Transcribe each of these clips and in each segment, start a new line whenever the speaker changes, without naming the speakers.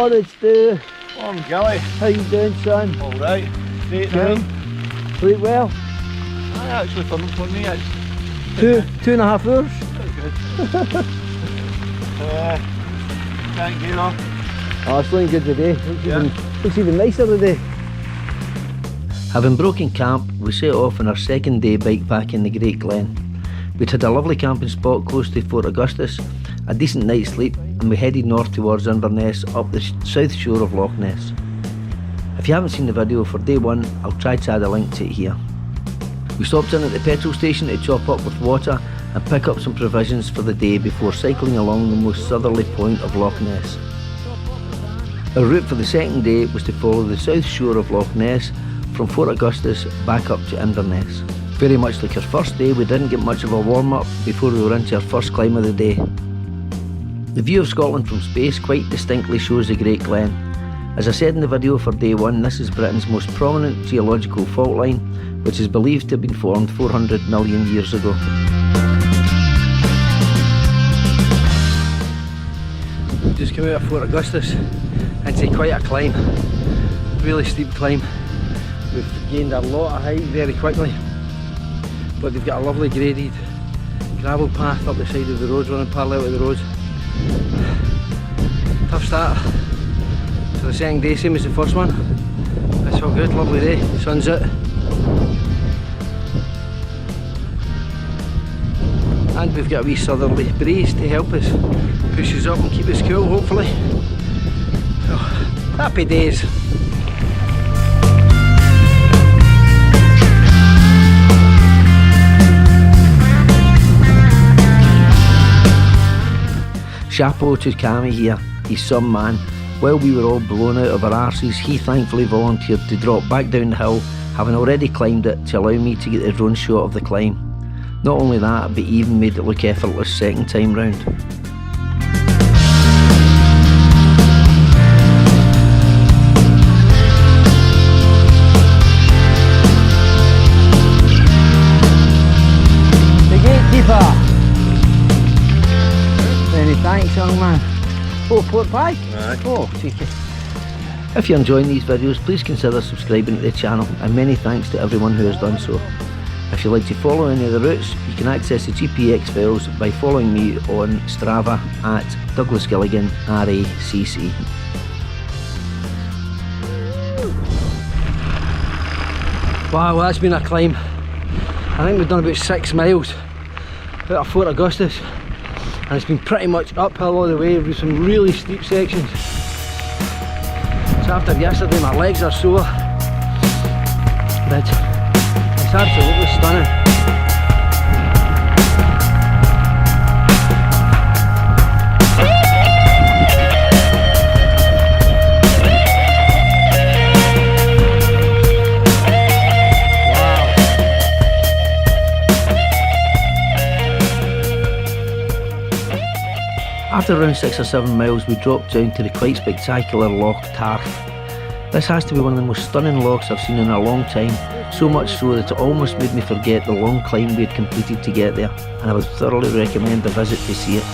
Morning, Stu.
Morning, Gilly.
How you doing, son?
Alright. Straight
Good.
down.
Sleep well?
I actually for me it's
2.5 hours?
pretty good. Can't get off.
Oh, it's looking good today. Looks even nicer today. Having broken camp, we set off on our second day bikepacking the Great Glen. We'd had a lovely camping spot close to Fort Augustus, a decent night's sleep, and we headed north towards Inverness up the south shore of Loch Ness. If you haven't seen the video for day one, I'll try to add a link to it here. We stopped in at the petrol station to top up with water and pick up some provisions for the day before cycling along the most southerly point of Loch Ness. Our route for the second day was to follow the south shore of Loch Ness from Fort Augustus back up to Inverness. Very much like our first day, we didn't get much of a warm-up before we were into our first climb of the day. The view of Scotland from space quite distinctly shows the Great Glen. As I said in the video for day one, this is Britain's most prominent geological fault line, which is believed to have been formed 400 million years ago. We've just come out of Fort Augustus into quite a climb, really steep climb. We've gained a lot of height very quickly, but they've got a lovely graded gravel path up the side of the roads, running parallel to the roads. Tough start to the second day, same as the first one. It's all good, lovely day, sun's out. And we've got a wee southerly breeze to help us push us up and keep us cool, hopefully. So, happy days. Chapeau to Cammy here, he's some man. While we were all blown out of our arses, he thankfully volunteered to drop back down the hill, having already climbed it, to allow me to get the drone shot of the climb. Not only that, but he even made it look effortless second time round. The gatekeeper! Many thanks, young man. Oh, Port Pike?
Aye.
Oh, cheeky. If you're enjoying these videos, please consider subscribing to the channel, and many thanks to everyone who has done so. If you'd like to follow any of the routes, you can access the GPX files by following me on Strava at Douglas Gilligan RACC. Wow, that's been a climb. I think we've done about 6 miles out of Fort Augustus, and it's been pretty much uphill all the way with some really steep sections. So after yesterday my legs are sore, but it's absolutely stunning. After around 6 or 7 miles, we dropped down to the quite spectacular Loch Tarff. This has to be one of the most stunning lochs I've seen in a long time, so much so that it almost made me forget the long climb we had completed to get there, and I would thoroughly recommend a visit to see it.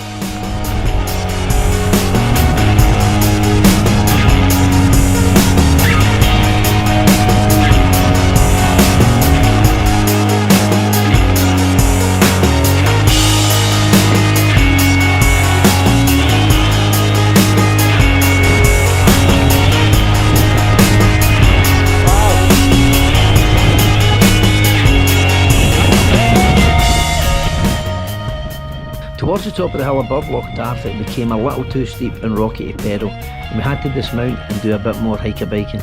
Towards the top of the hill above Loch Tarff, it became a little too steep and rocky to pedal, and we had to dismount and do a bit more hiker-biking.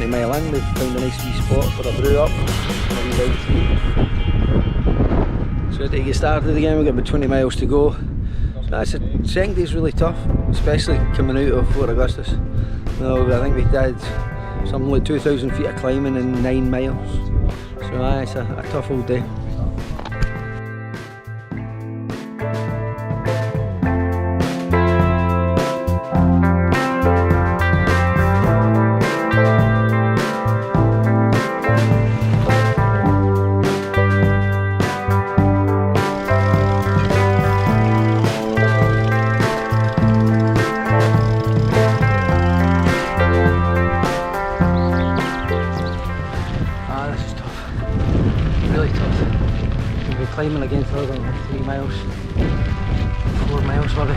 20 mile in, we've found a nice wee spot for a brew up and a wee bite. So to get started again, we've got about 20 miles to go. The second day's really tough, especially coming out of Fort Augustus. No, I think we did something like 2,000 feet of climbing in 9 miles. So it's a tough old day. Climbing again for like 3 miles, 4 miles maybe.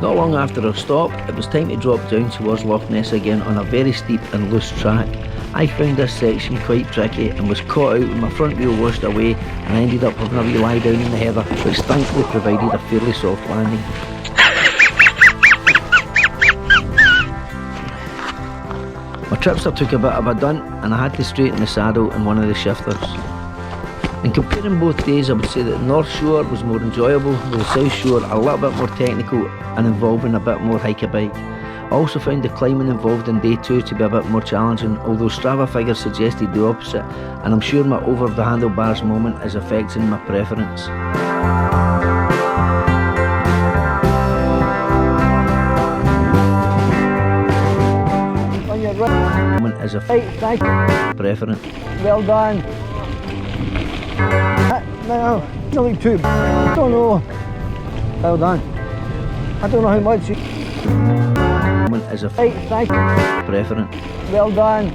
Not long after our stop, it was time to drop down towards Loch again on a very steep and loose track. I found this section quite tricky and was caught out with my front wheel washed away, and I ended up having a wee lie down in the heather, which thankfully provided a fairly soft landing. My tripster took a bit of a dunt and I had to straighten the saddle in one of the shifters. In comparing both days, I would say that the North Shore was more enjoyable, with the South Shore a little bit more technical and involving a bit more hike-a-bike. I also found the climbing involved in day 2 to be a bit more challenging, although Strava figures suggested the opposite, and I'm sure my over the handlebars moment is affecting my preference. On your right moment is affecting my preference. Well done. No, nothing too. I don't know. Well done. I don't know how much you. As a preference. Well done.